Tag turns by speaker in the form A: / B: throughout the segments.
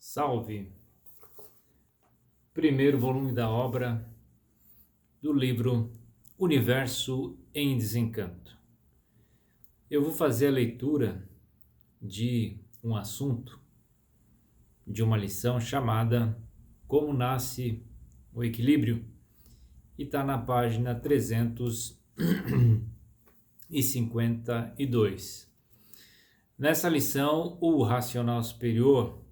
A: Salve! Primeiro volume da obra do livro Universo em Desencanto. Eu vou fazer a leitura de um assunto, de uma lição chamada Como Nasce o Equilíbrio, e está na página 352. Nessa lição, o racional superior,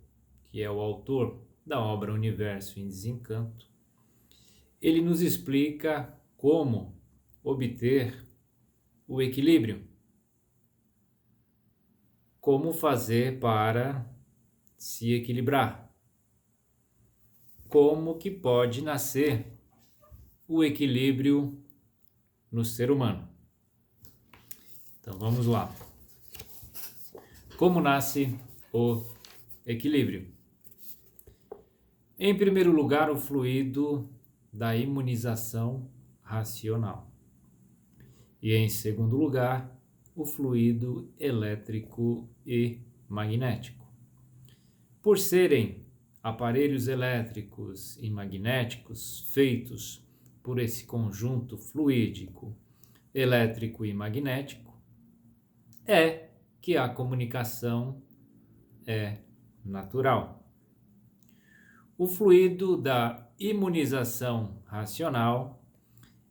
A: que é o autor da obra Universo em Desencanto, ele nos explica como obter o equilíbrio, como fazer para se equilibrar, como que pode nascer o equilíbrio no ser humano. Então vamos lá. Como nasce o equilíbrio? Em primeiro lugar, o fluido da imunização racional. E em segundo lugar, o fluido elétrico e magnético. Por serem aparelhos elétricos e magnéticos feitos por esse conjunto fluídico, elétrico e magnético, é que a comunicação é natural. O fluido da imunização racional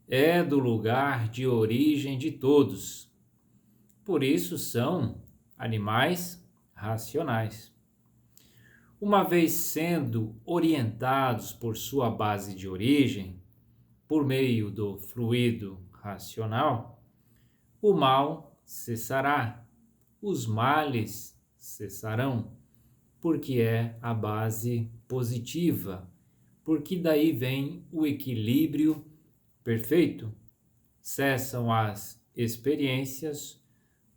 A: é do lugar de origem de todos. Por isso são animais racionais. Uma vez sendo orientados por sua base de origem, por meio do fluido racional, o mal cessará, os males cessarão, porque é a base positiva, porque daí vem o equilíbrio perfeito. Cessam as experiências,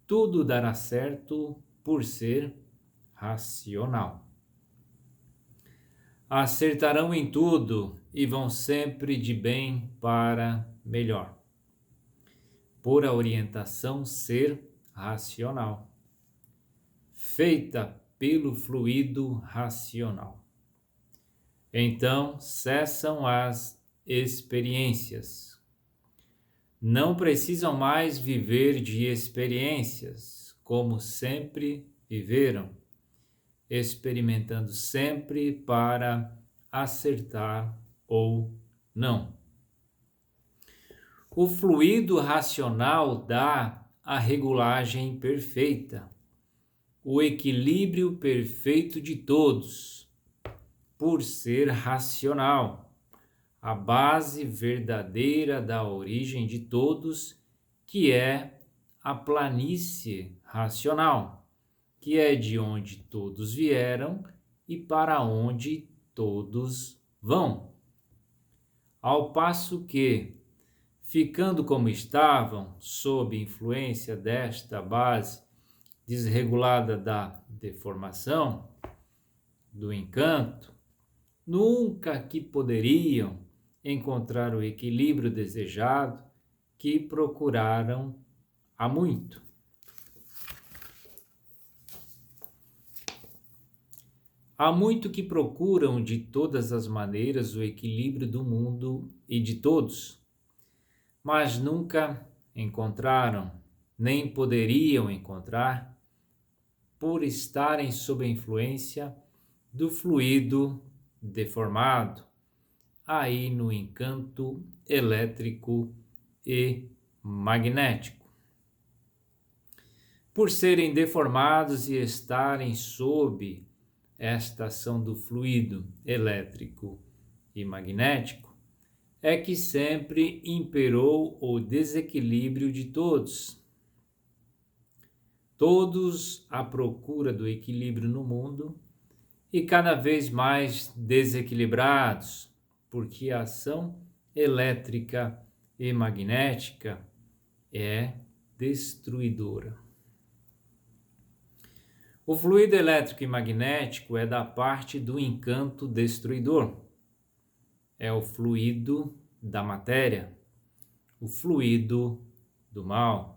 A: tudo dará certo por ser racional. Acertarão em tudo e vão sempre de bem para melhor, por a orientação ser racional, feita pelo fluido racional. Então cessam as experiências. Não precisam mais viver de experiências, como sempre viveram, experimentando sempre para acertar ou não. O fluido racional dá a regulagem perfeita, o equilíbrio perfeito de todos, por ser racional, a base verdadeira da origem de todos, que é a planície racional, que é de onde todos vieram e para onde todos vão. Ao passo que, ficando como estavam, sob influência desta base desregulada da deformação, do encanto, nunca que poderiam encontrar o equilíbrio desejado que procuraram há muito. Há muito que procuram de todas as maneiras o equilíbrio do mundo e de todos, mas nunca encontraram, nem poderiam encontrar, por estarem sob a influência do fluido deformado, aí no encanto elétrico e magnético. Por serem deformados e estarem sob esta ação do fluido elétrico e magnético, é que sempre imperou o desequilíbrio de todos. Todos à procura do equilíbrio no mundo e cada vez mais desequilibrados, porque a ação elétrica e magnética é destruidora. O fluido elétrico e magnético é da parte do encanto destruidor. É o fluido da matéria, o fluido do mal.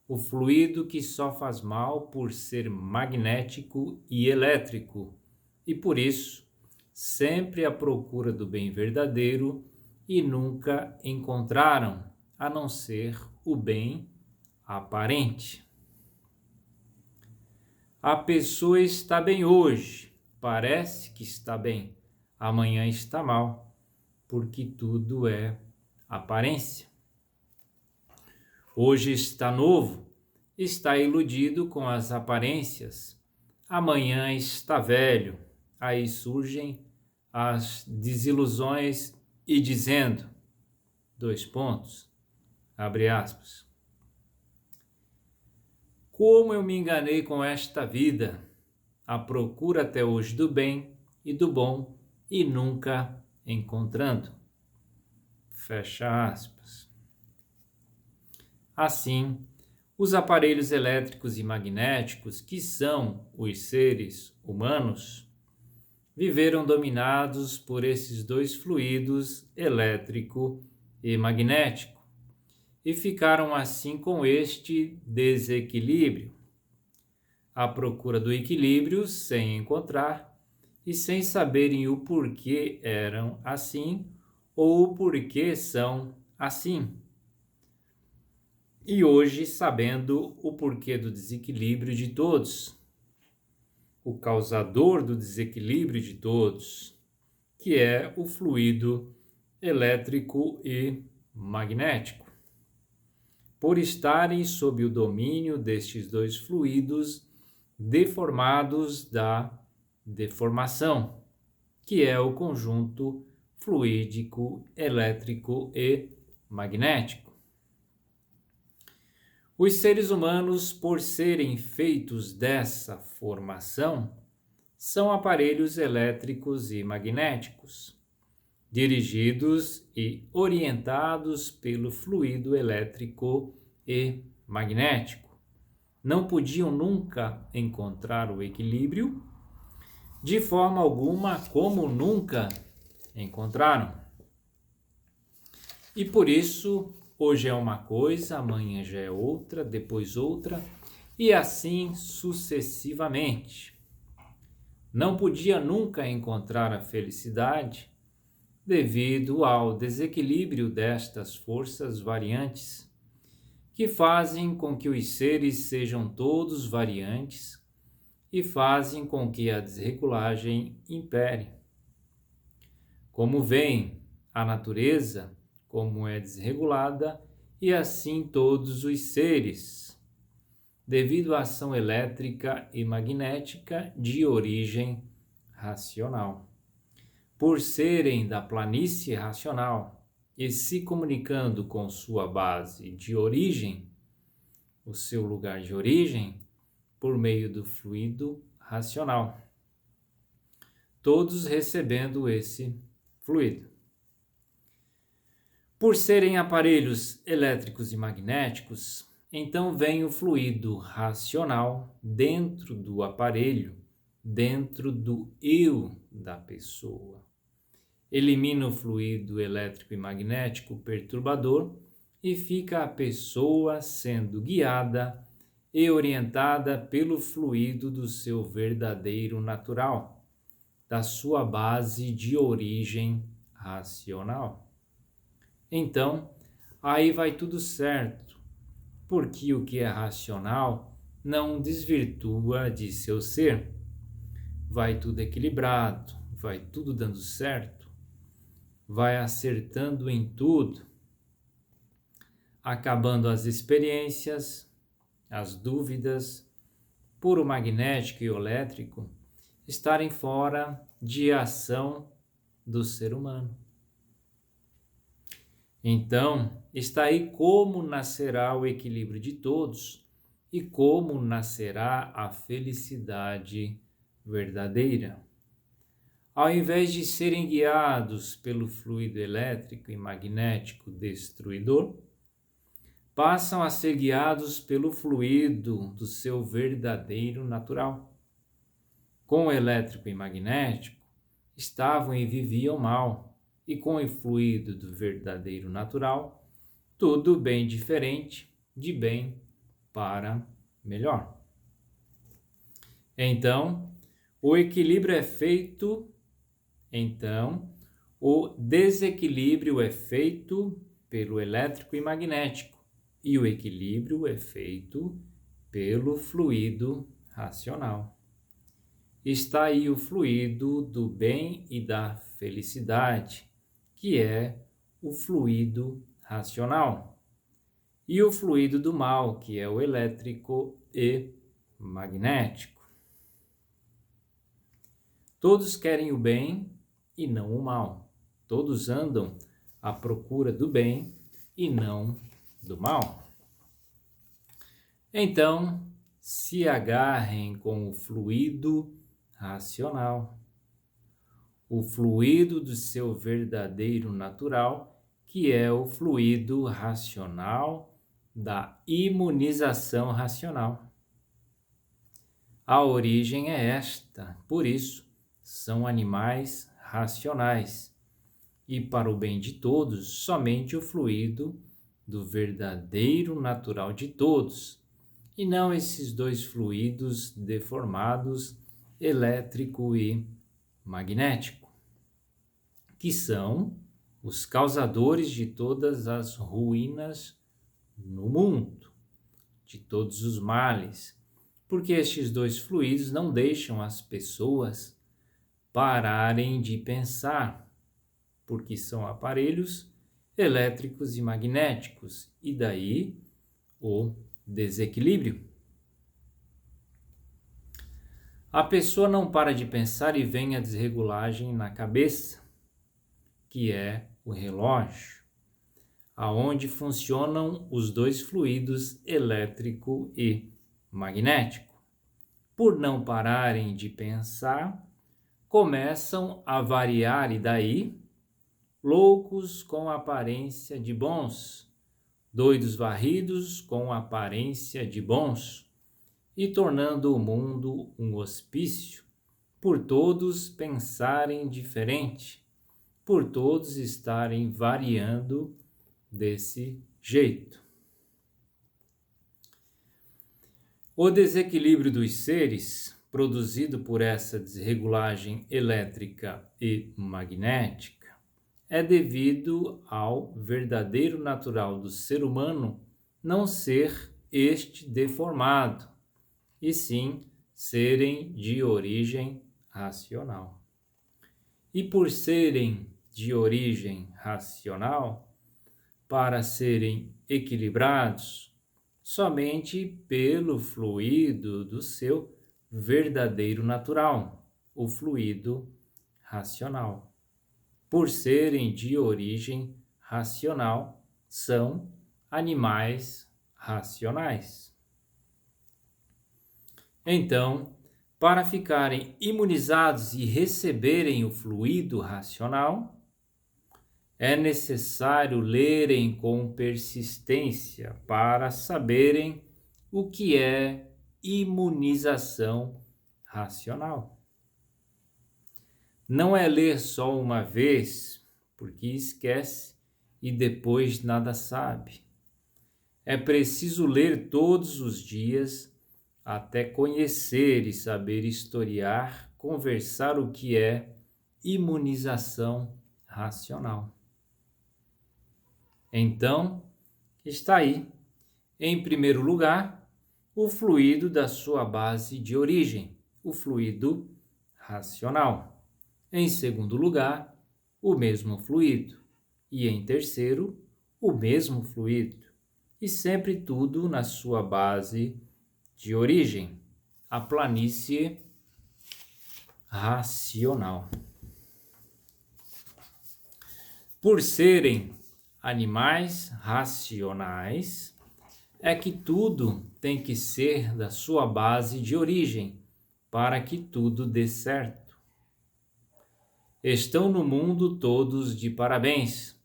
A: O fluido que só faz mal por ser magnético e elétrico, e por isso sempre à procura do bem verdadeiro e nunca encontraram, a não ser o bem aparente. A pessoa está bem hoje, parece que está bem, amanhã está mal, porque tudo é aparência. Hoje está novo, está iludido com as aparências, amanhã está velho, aí surgem as desilusões e dizendo, abre aspas, como eu me enganei com esta vida, à procura até hoje do bem e do bom e nunca encontrando. Fecha aspas. Assim, os aparelhos elétricos e magnéticos, que são os seres humanos, viveram dominados por esses dois fluidos, elétrico e magnético, e ficaram assim com este desequilíbrio, à procura do equilíbrio sem encontrar e sem saberem o porquê eram assim ou o porquê são assim. E hoje, sabendo o porquê do desequilíbrio de todos, o causador do desequilíbrio de todos, que é o fluido elétrico e magnético. Por estarem sob o domínio destes dois fluidos deformados da deformação, que é o conjunto fluídico, elétrico e magnético. Os seres humanos, por serem feitos dessa formação, são aparelhos elétricos e magnéticos, dirigidos e orientados pelo fluido elétrico e magnético. Não podiam nunca encontrar o equilíbrio, de forma alguma, como nunca encontraram. E por isso, hoje é uma coisa, amanhã já é outra, depois outra, e assim sucessivamente. Não podia nunca encontrar a felicidade devido ao desequilíbrio destas forças variantes, que fazem com que os seres sejam todos variantes e fazem com que a desregulagem impere. Como vem a natureza, como é desregulada, e assim todos os seres, devido à ação elétrica e magnética de origem racional. Por serem da planície racional e se comunicando com sua base de origem, o seu lugar de origem, por meio do fluido racional, todos recebendo esse fluido. Por serem aparelhos elétricos e magnéticos, então vem o fluido racional dentro do aparelho, dentro do eu da pessoa. Elimina o fluido elétrico e magnético perturbador e fica a pessoa sendo guiada e orientada pelo fluido do seu verdadeiro natural, da sua base de origem racional. Então, aí vai tudo certo, porque o que é racional não desvirtua de seu ser. Vai tudo equilibrado, vai tudo dando certo, vai acertando em tudo, acabando as experiências, as dúvidas, por o magnético e o elétrico estarem fora de ação do ser humano. Então, está aí como nascerá o equilíbrio de todos e como nascerá a felicidade verdadeira. Ao invés de serem guiados pelo fluido elétrico e magnético destruidor, passam a ser guiados pelo fluido do seu verdadeiro natural. Com o elétrico e magnético, estavam e viviam mal, e com o fluido do verdadeiro natural, tudo bem diferente, de bem para melhor. Então, O equilíbrio é feito, então, o desequilíbrio é feito pelo elétrico e magnético, e o equilíbrio é feito pelo fluido racional. Está aí o fluido do bem e da felicidade, que é o fluido racional, e o fluido do mal, que é o elétrico e magnético. Todos querem o bem e não o mal. Todos andam à procura do bem e não do mal. Então, se agarrem com o fluido racional, o fluido do seu verdadeiro natural, que é o fluido racional da imunização racional. A origem é esta, por isso são animais racionais, e para o bem de todos, somente o fluido do verdadeiro natural de todos, e não esses dois fluidos deformados, elétrico e magnético, que são os causadores de todas as ruínas no mundo, de todos os males, porque estes dois fluidos não deixam as pessoas pararem de pensar, porque são aparelhos elétricos e magnéticos, e daí o desequilíbrio. A pessoa não para de pensar e vem a desregulagem na cabeça, que é o relógio, aonde funcionam os dois fluidos elétrico e magnético. Por não pararem de pensar, começam a variar e daí, loucos com aparência de bons, doidos varridos com aparência de bons, e tornando o mundo um hospício, por todos pensarem diferente, por todos estarem variando desse jeito. O desequilíbrio dos seres, produzido por essa desregulagem elétrica e magnética, é devido ao verdadeiro natural do ser humano não ser este deformado, e sim serem de origem racional. E por serem de origem racional, para serem equilibrados, somente pelo fluido do seu verdadeiro natural, o fluido racional. Por serem de origem racional, são animais racionais. Então, para ficarem imunizados e receberem o fluido racional, é necessário lerem com persistência para saberem o que é imunização racional. Não é ler só uma vez, porque esquece e depois nada sabe. É preciso ler todos os dias até conhecer e saber historiar, conversar o que é imunização racional. Então, está aí, em primeiro lugar, o fluido da sua base de origem, o fluido racional. Em segundo lugar, o mesmo fluido. E em terceiro, o mesmo fluido. E sempre tudo na sua base de origem, a planície racional. Por serem animais racionais, é que tudo tem que ser da sua base de origem, para que tudo dê certo. Estão no mundo todos de parabéns,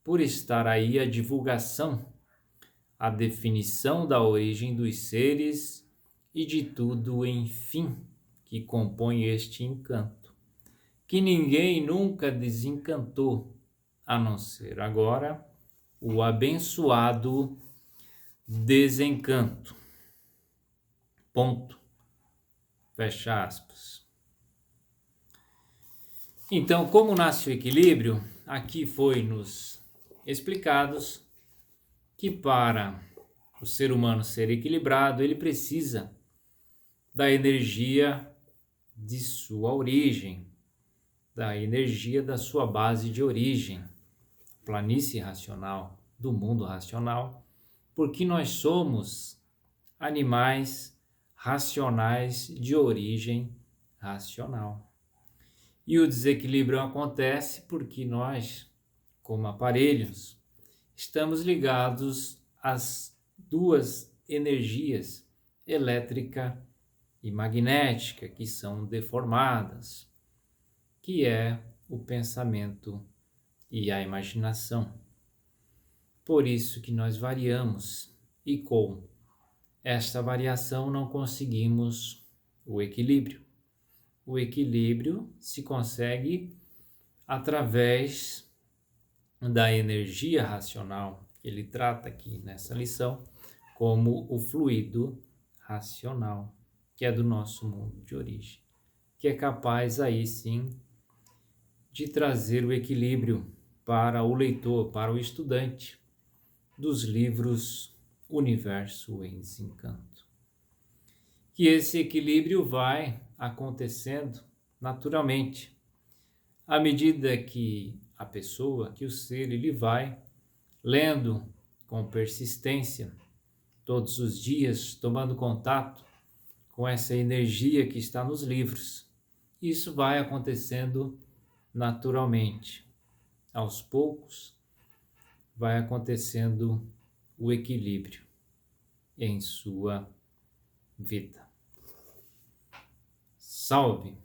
A: por estar aí a divulgação, a definição da origem dos seres e de tudo, enfim, que compõe este encanto, que ninguém nunca desencantou, a não ser agora o abençoado desencanto. Ponto. Fecha aspas. Então, como nasce o equilíbrio? Aqui foi nos explicados que para o ser humano ser equilibrado, ele precisa da energia de sua origem, da energia da sua base de origem, planície racional, do mundo racional, porque nós somos animais racionais de origem racional. E o desequilíbrio acontece porque nós, como aparelhos, estamos ligados às duas energias, elétrica e magnética, que são deformadas, que é o pensamento e a imaginação. Por isso que nós variamos e com esta variação não conseguimos o equilíbrio. O equilíbrio se consegue através da energia racional, que ele trata aqui nessa lição como o fluido racional, que é do nosso mundo de origem, que é capaz aí sim de trazer o equilíbrio para o leitor, para o estudante dos livros Universo em Desencanto. Que esse equilíbrio vai acontecendo naturalmente, à medida que a pessoa, que o ser, ele vai lendo com persistência todos os dias, tomando contato com essa energia que está nos livros. Isso vai acontecendo naturalmente. Aos poucos, vai acontecendo o equilíbrio em sua vida. Salve!